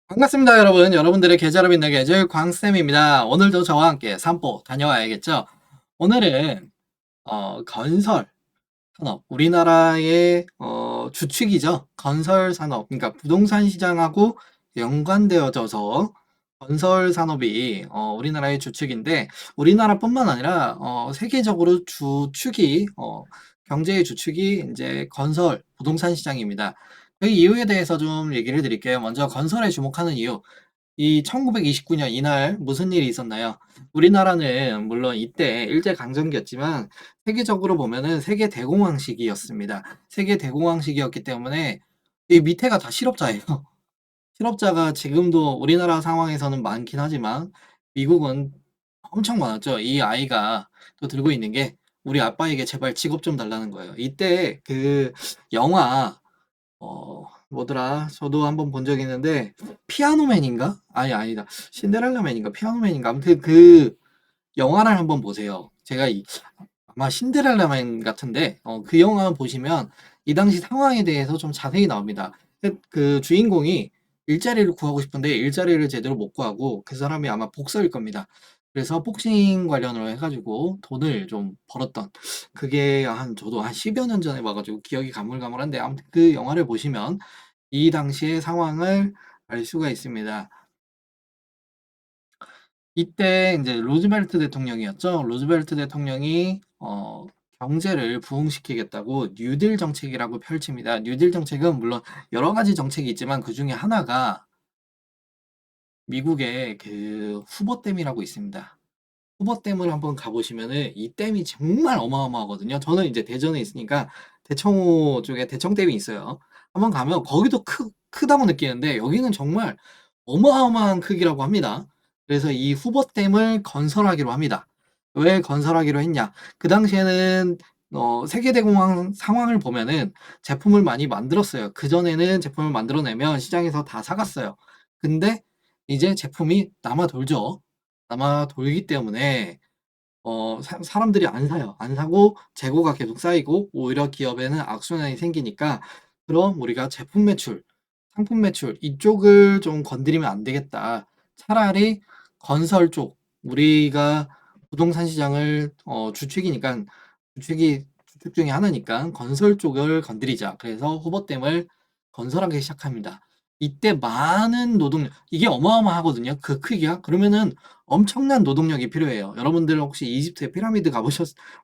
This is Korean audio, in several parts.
반갑습니다, 여러분. 여러분들의 계절을 빛나게 해줄 광쌤입니다. 오늘도 저와 함께 산보 다녀와야겠죠? 오늘은 건설 산업, 우리나라의 주축이죠. 건설 산업, 그러니까 부동산 시장하고 연관되어져서 건설 산업이 우리나라의 주축인데, 우리나라뿐만 아니라 세계적으로 주축이 경제의 주축이 이제 건설 부동산 시장입니다. 그 이유에 대해서 좀 얘기를 드릴게요. 먼저 건설에 주목하는 이유. 이 1929년 이날 무슨 일이 있었나요? 우리나라는 물론 이때 일제강점기였지만 세계적으로 보면은 세계 대공황 시기였습니다. 세계 대공황 시기였기 때문에 이 밑에가 다 실업자예요. 실업자가 지금도 우리나라 상황에서는 많긴 하지만 미국은 엄청 많았죠. 이 아이가 또 들고 있는 게 "우리 아빠에게 제발 직업 좀 달라는 거예요." 이때 그 영화 뭐더라? 저도 한번 본 적이 있는데 피아노맨인가? 아니 아니다. 신데렐라맨인가? 피아노맨인가? 아무튼 그 영화를 한번 보세요. 제가 아마 신데렐라맨 같은데 그 영화 보시면 이 당시 상황에 대해서 좀 자세히 나옵니다. 그 주인공이 일자리를 구하고 싶은데 일자리를 제대로 못 구하고 그 사람이 아마 복서일 겁니다. 그래서 복싱 관련으로 해가지고 돈을 좀 벌었던 그게 저도 한 10여 년 전에 봐가지고 기억이 가물가물한데 아무튼 그 영화를 보시면 이 당시의 상황을 알 수가 있습니다. 이때 이제 루즈벨트 대통령이었죠. 루즈벨트 대통령이 경제를 부흥시키겠다고 뉴딜 정책이라고 펼칩니다. 뉴딜 정책은 물론 여러 가지 정책이 있지만 그중에 하나가 미국의 그 후보댐이라고 있습니다. 후보댐을 한번 가보시면은 이 댐이 정말 어마어마하거든요. 저는 이제 대전에 있으니까 대청호 쪽에 대청댐이 있어요. 한번 가면 거기도 크다고 느끼는데 여기는 정말 어마어마한 크기라고 합니다. 그래서 이 후보댐을 건설하기로 합니다. 왜 건설하기로 했냐? 그 당시에는 세계대공황 상황을 보면은 제품을 많이 만들었어요. 그전에는 제품을 만들어내면 시장에서 다 사갔어요. 근데 이제 제품이 남아 돌죠. 남아 돌기 때문에 사람들이 안 사요. 안 사고 재고가 계속 쌓이고 오히려 기업에는 악순환이 생기니까 그럼 우리가 제품 매출, 상품 매출 이쪽을 좀 건드리면 안 되겠다. 차라리 건설 쪽 우리가 부동산 시장을 주축이니까 주축 중에 하나니까 건설 쪽을 건드리자. 그래서 후보댐을 건설하기 시작합니다. 이때 많은 노동력 이게 어마어마하거든요. 그 크기가. 그러면은 엄청난 노동력이 필요해요. 여러분들 혹시 이집트의 피라미드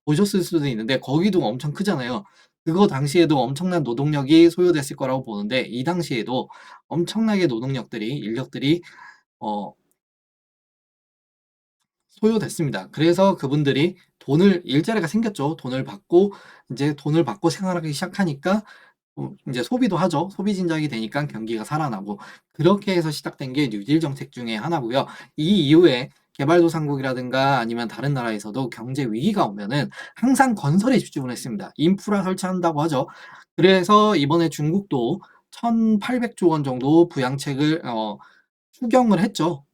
보셨을 수도 있는데 거기도 엄청 크잖아요. 그거 당시에도 엄청난 노동력이 소요됐을 거라고 보는데 이 당시에도 엄청나게 인력들이 어 소요됐습니다. 그래서 그분들이 일자리가 생겼죠. 돈을 받고 생활하기 시작하니까 인제 소비도 하죠. 소비 진작이 되니까 경기가 살아나고 그렇게 해서 시작된 게 뉴딜 정책 중에 하나고요. 이 이후에 개발도상국이라든가 아니면 다른 나라에서도 경제 위기가 오면은 항상 건설에 집중을 했습니다. 인프라 설치한다고 하죠. 그래서 이번에 중국도 1,800조 원 정도 부양책을 추경을 했죠.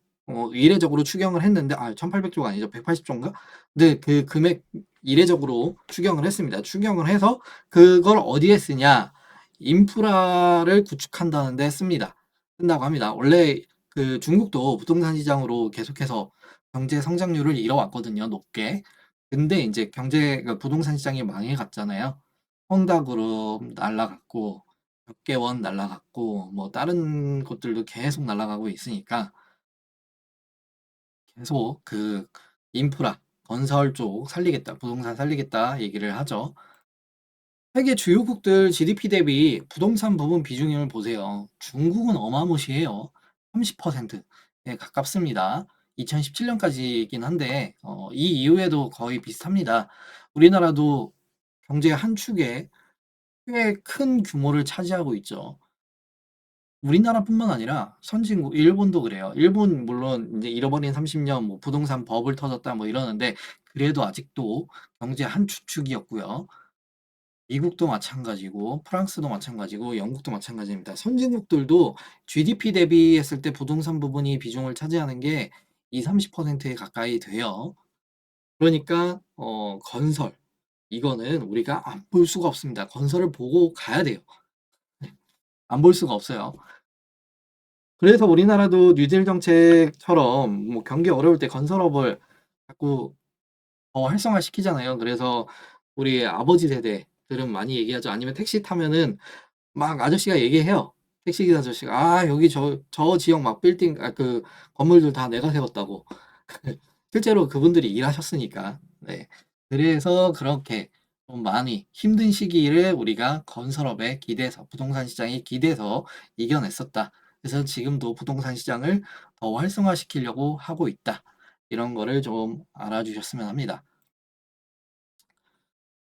이례적으로 추경을 했는데 1,800조가 아니죠. 180조인가? 근데 그 금액 이례적으로 추경을 했습니다. 추경을 해서 그걸 어디에 쓰냐? 인프라를 구축한다는 데 쓴다고 합니다. 원래 그 중국도 부동산 시장으로 계속해서 경제 성장률을 이뤄왔거든요, 높게. 근데 인제 그 부동산 시장이 망해갔잖아요. 헝다그룹 날라갔고 벽개원 날라갔고 뭐 다른 곳들도 계속 날아가고 있으니까 계속 그 인프라, 건설 쪽 살리겠다, 부동산 살리겠다 얘기를 하죠. 세계 주요국들 GDP 대비 부동산 부분 비중을 보세요. 중국은 어마무시해요. 30%에 가깝습니다. 2017년까지이긴 한데 이 이후에도 거의 비슷합니다. 우리나라도 경제 한 축에 꽤 큰 규모를 차지하고 있죠. 우리나라뿐만 아니라 선진국 일본도 그래요. 일본 물론 인제 잃어버린 30년 뭐 부동산 버블 터졌다 뭐 이러는데 그래도 아직도 경제 한 주축이었고요. 미국도 마찬가지고 프랑스도 마찬가지고 영국도 마찬가지입니다. 선진국들도 GDP 대비했을 때 부동산 부분이 비중을 차지하는 게 20-30%에 가까이 돼요. 그러니까 건설 이거는 우리가 안 볼 수가 없습니다. 건설을 보고 가야 돼요. 네. 안 볼 수가 없어요. 그래서 우리나라도 뉴딜 정책처럼 뭐 경기 어려울 때 건설업을 자꾸 활성화시키잖아요. 그래서 우리 아버지 세대들은 많이 얘기하죠. 아니면 택시 타면은 막 아저씨가 얘기해요. 택시기사 아저씨가 "아 여기 저 지역 막 빌딩 그 건물들 다 내가 세웠다."고. 실제로 그분들이 일하셨으니까. 네. 그래서 그렇게 좀 많이 힘든 시기를 우리가 건설업에 기대서 부동산 시장에 기대서 이겨냈었다. 그래서 지금도 부동산 시장을 더 활성화시키려고 하고 있다. 이런 거를 좀 알아주셨으면 합니다.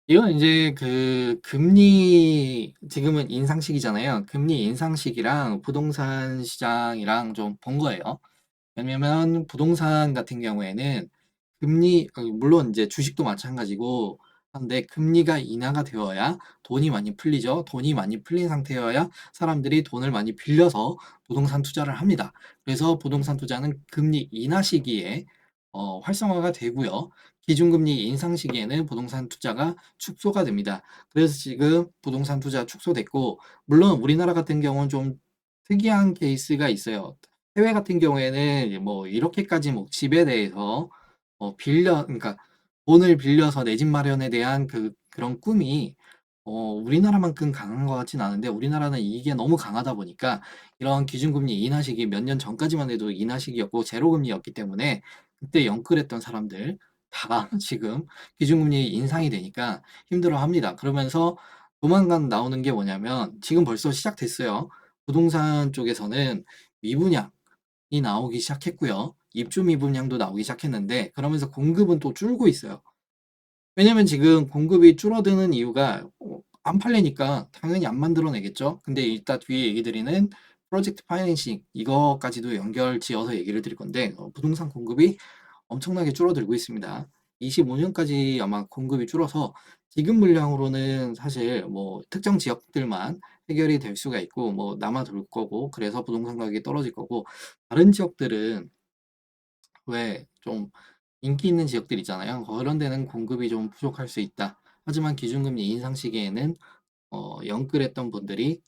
이건 이제 그 금리 지금은 인상 시기잖아요. 금리 인상 시기랑 부동산 시장이랑 좀 본 거예요. 왜냐면 부동산 같은 경우에는 금리 물론 이제 주식도 마찬가지고 한데 금리가 인하가 되어야 돈이 많이 풀리죠. 돈이 많이 풀린 상태여야 사람들이 돈을 많이 빌려서 부동산 투자를 합니다. 그래서 부동산 투자는 금리 인하 시기에 활성화가 되고요. 기준금리 인상 시기에는 부동산 투자가 축소가 됩니다. 그래서 지금 부동산 투자 축소됐고 물론 우리나라 같은 경우는 좀 특이한 케이스가 있어요. 해외 같은 경우에는 뭐 이렇게까지 뭐 집에 대해서 그러니까 돈을 빌려서 내 집 마련에 대한 그런 꿈이 우리나라만큼 강한 것 같진 않은데 우리나라는 이게 너무 강하다 보니까 이런 기준금리 인하 시기 몇 년 전까지만 해도 인하 시기였고 제로금리였기 때문에 그때 영끌했던 사람들 다 지금 기준금리 인상이 되니까 힘들어합니다. 그러면서 조만간 나오는 게 뭐냐면 지금 벌써 시작됐어요. 부동산 쪽에서는 미분양 이 나오기 시작했고요. 입주 미분양도 나오기 시작했는데 그러면서 공급은 또 줄고 있어요. 왜냐면 지금 공급이 줄어드는 이유가 안 팔리니까 당연히 안 만들어내겠죠. 근데 이따 뒤에 얘기 드리는 프로젝트 파이낸싱 이거까지도 연결 지어서 얘기를 드릴 건데 부동산 공급이 엄청나게 줄어들고 있습니다. 25년까지 아마 공급이 줄어서 지금 물량으로는 사실 뭐 특정 지역들만 해결이 될 수가 있고 뭐 남아돌 거고 그래서 부동산 가격이 떨어질 거고 다른 지역들은 왜 좀 인기 있는 지역들 있잖아요. 그런 데는 공급이 좀 부족할 수 있다. 하지만 기준금리 인상 시기에는 영끌했던 분들이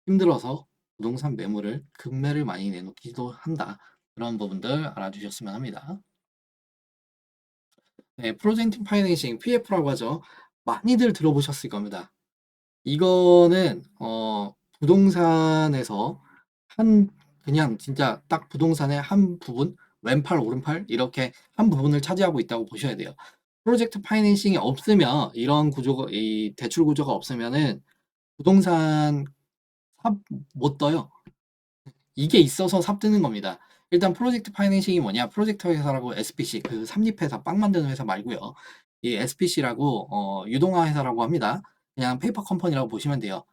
힘들어서 부동산 매물을 급매를 많이 내놓기도 한다. 그런 부분들 알아주셨으면 합니다. 네, 프로젝트 파이낸싱 PF라고 하죠. 많이들 들어보셨을 겁니다. 이거는 부동산에서 한 그냥 진짜 딱 부동산의 한 부분, 왼팔, 오른팔 이렇게 한 부분을 차지하고 있다고 보셔야 돼요. 프로젝트 파이낸싱이 없으면 이런 구조가 이 대출 구조가 없으면은 부동산 삽 못 떠요. 이게 있어서 삽 뜨는 겁니다. 일단 프로젝트 파이낸싱이 뭐냐? 프로젝트 회사라고 SPC 그 삼립회사 빵 만드는 회사 말고요. 이 SPC라고 유동화 회사라고 합니다. 그냥 페이퍼 컴퍼니라고 보시면 돼요.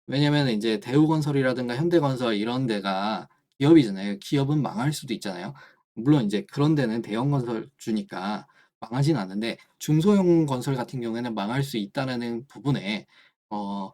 왜냐면 이제 대우건설이라든가 현대건설 이런 데가 기업이잖아요. 기업은 망할 수도 있잖아요. 물론 이제 그런 데는 대형 건설주니까 망하진 않는데 중소형 건설 같은 경우에는 망할 수 있다는 부분에 어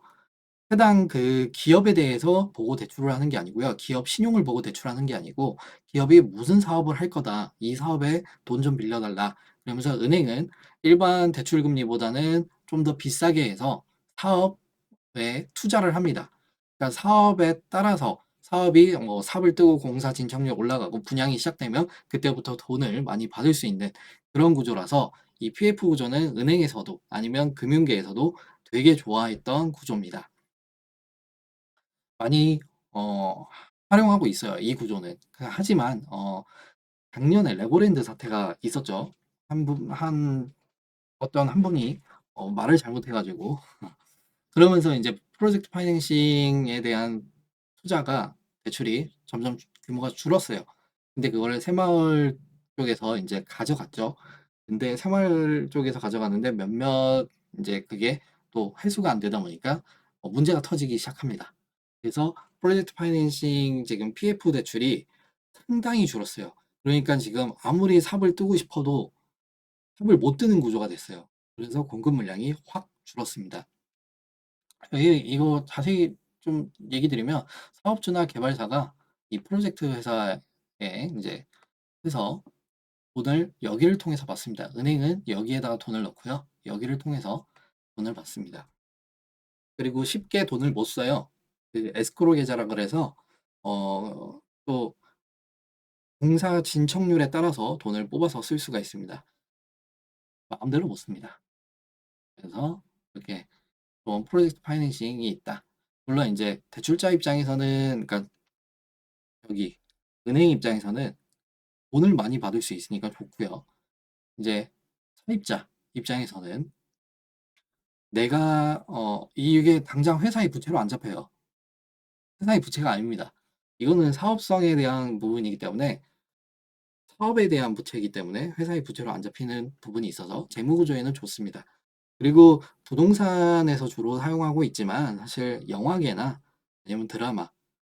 해당 그 기업에 대해서 보고 대출을 하는 게 아니고요. 기업 신용을 보고 대출하는 게 아니고 기업이 무슨 사업을 할 거다. 이 사업에 돈 좀 빌려달라. 그러면서 은행은 일반 대출 금리보다는 좀 더 비싸게 해서 사업에 투자를 합니다. 그러니까 사업에 따라서 사업이 뭐 삽을 뜨고 공사 진척률 올라가고 분양이 시작되면 그때부터 돈을 많이 받을 수 있는 그런 구조라서 이 PF 구조는 은행에서도 아니면 금융계에서도 되게 좋아했던 구조입니다. 많이 활용하고 있어요. 이 구조는. 하지만 작년에 레고랜드 사태가 있었죠. 한 어떤 한 분이 말을 잘못해 가지고 그러면서 이제 프로젝트 파이낸싱에 대한 투자가 대출이 점점 규모가 줄었어요. 근데 그거를 새마을 쪽에서 이제 가져갔죠. 근데 새마을 쪽에서 가져갔는데 몇몇 이제 그게 또 회수가 안 되다 보니까 문제가 터지기 시작합니다. 그래서 프로젝트 파이낸싱 지금 PF 대출이 상당히 줄었어요. 그러니까 지금 아무리 삽을 뜨고 싶어도 삽을 못 뜨는 구조가 됐어요. 그래서 공급 물량이 확 줄었습니다. 이거 자세히 좀 얘기 드리면 사업주나 개발사가 이 프로젝트 회사에 이제 해서 돈을 여기를 통해서 받습니다. 은행은 여기에다가 돈을 넣고요. 여기를 통해서 돈을 받습니다. 그리고 쉽게 돈을 못 써요. 그 에스크로 계좌라 그래서 또 공사 진척률에 따라서 돈을 뽑아서 쓸 수가 있습니다. 마음대로 못 씁니다. 그래서 이렇게 좋은 프로젝트 파이낸싱이 있다. 물론 이제 대출자 입장에서는, 그러니까 여기 은행 입장에서는 돈을 많이 받을 수 있으니까 좋고요. 이제 차입자 입장에서는 내가 이게 당장 회사의 부채로 안 잡혀요. 회사의 부채가 아닙니다. 이거는 사업성에 대한 부분이기 때문에, 사업에 대한 부채이기 때문에 회사의 부채로 안 잡히는 부분이 있어서 재무 구조에는 좋습니다. 그리고 부동산에서 주로 사용하고 있지만, 사실 영화계나 아니면 드라마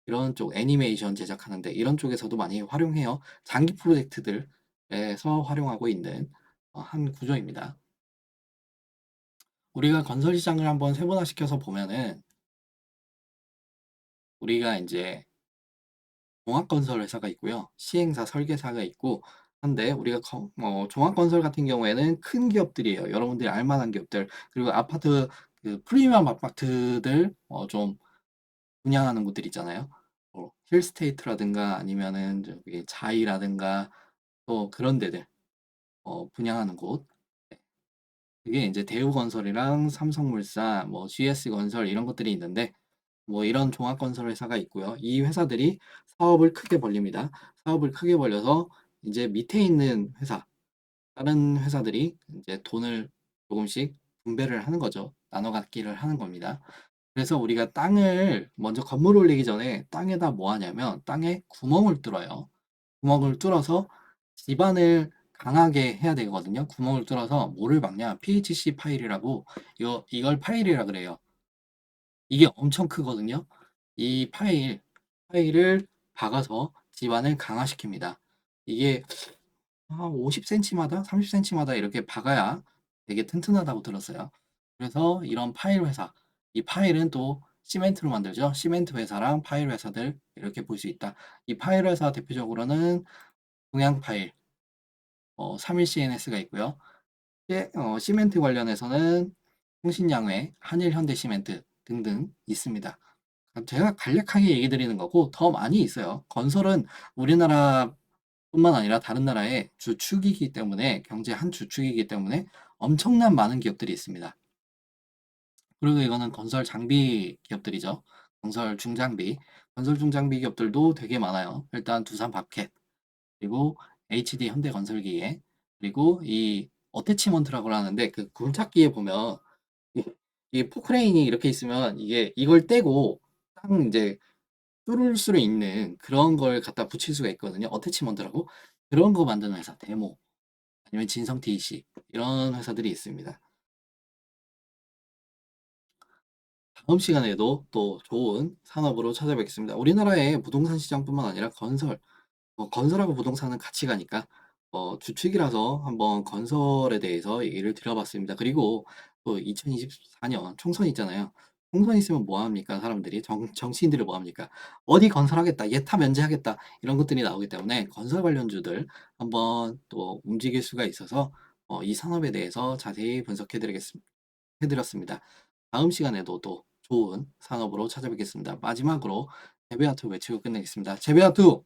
이런 쪽 애니메이션 제작하는데 이런 쪽에서도 많이 활용해요. 장기 프로젝트들에서 활용하고 있는 한 구조입니다. 우리가 건설 시장을 한번 세분화시켜서 보면은, 우리가 이제 종합건설 회사가 있고요. 시행사, 설계사가 있고 한데, 우리가 종합건설 같은 경우에는 큰 기업들이에요. 여러분들이 알 만한 기업들. 그리고 아파트, 그 프리미엄 아파트들 좀 분양하는 곳들 있잖아요. 힐스테이트라든가 아니면은 저기 자이라든가 또 그런 데들 분양하는 곳. 네. 그게 이제 대우건설이랑 삼성물산, 뭐 GS건설 이런 것들이 있는데, 뭐 이런 종합건설 회사가 있고요. 이 회사들이 사업을 크게 벌립니다. 사업을 크게 벌려서 이제 밑에 있는 회사, 다른 회사들이 이제 돈을 조금씩 분배를 하는 거죠. 나눠 갖기를 하는 겁니다. 그래서 우리가 땅을 먼저 건물 올리기 전에 땅에다 뭐 하냐면 땅에 구멍을 뚫어요. 구멍을 뚫어서 집안을 강하게 해야 되거든요. 구멍을 뚫어서 뭐를 박냐? PHC 파일이라고, 이걸 파일이라 그래요. 이게 엄청 크거든요. 이 파일을 박아서 집안을 강화시킵니다. 이게 한 50cm마다 30cm마다 이렇게 박아야 되게 튼튼하다고 들었어요. 그래서 이런 파일 회사, 이 파일은 또 시멘트로 만들죠. 시멘트 회사랑 파일 회사들 이렇게 볼 수 있다. 이 파일 회사 대표적으로는 동양 파일, 31CNS가 있고요. 시멘트 관련해서는 통신양회, 한일현대시멘트 등등 있습니다. 제가 간략하게 얘기 드리는 거고 더 많이 있어요. 건설은 우리나라뿐만 아니라 다른 나라의 주축이기 때문에, 경제 한 주축이기 때문에 엄청난 많은 기업들이 있습니다. 그리고 이거는 건설 장비 기업들이죠. 건설 중장비 기업들도 되게 많아요. 일단 두산 밥켓, 그리고 HD 현대건설기계, 그리고 이 어태치먼트라고 하는데, 그 굴착기에 보면 이, 이 포크레인이 이렇게 있으면 이걸 떼고 땅 이제 뚫을 수 있는 그런 걸 갖다 붙일 수가 있거든요. 어태치먼트라고. 그런 거 만드는 회사, 데모, 아니면 진성 TEC 이런 회사들이 있습니다. 다음 시간에도 또 좋은 산업으로 찾아뵙겠습니다. 우리나라의 부동산 시장뿐만 아니라 건설하고 부동산은 같이 가니까 주축이라서 한번 건설에 대해서 얘기를 드려봤습니다. 그리고 또 2024년 총선 있잖아요. 총선 있으면 뭐 합니까? 사람들이 정치인들이 뭐 합니까? 어디 건설하겠다, 예타 면제하겠다 이런 것들이 나오기 때문에 건설 관련주들 한번 또 움직일 수가 있어서 이 산업에 대해서 자세히 해드렸습니다. 다음 시간에도 또 좋은 산업으로 찾아뵙겠습니다. 마지막으로 제베아투 외치고 끝내겠습니다. 제베아투!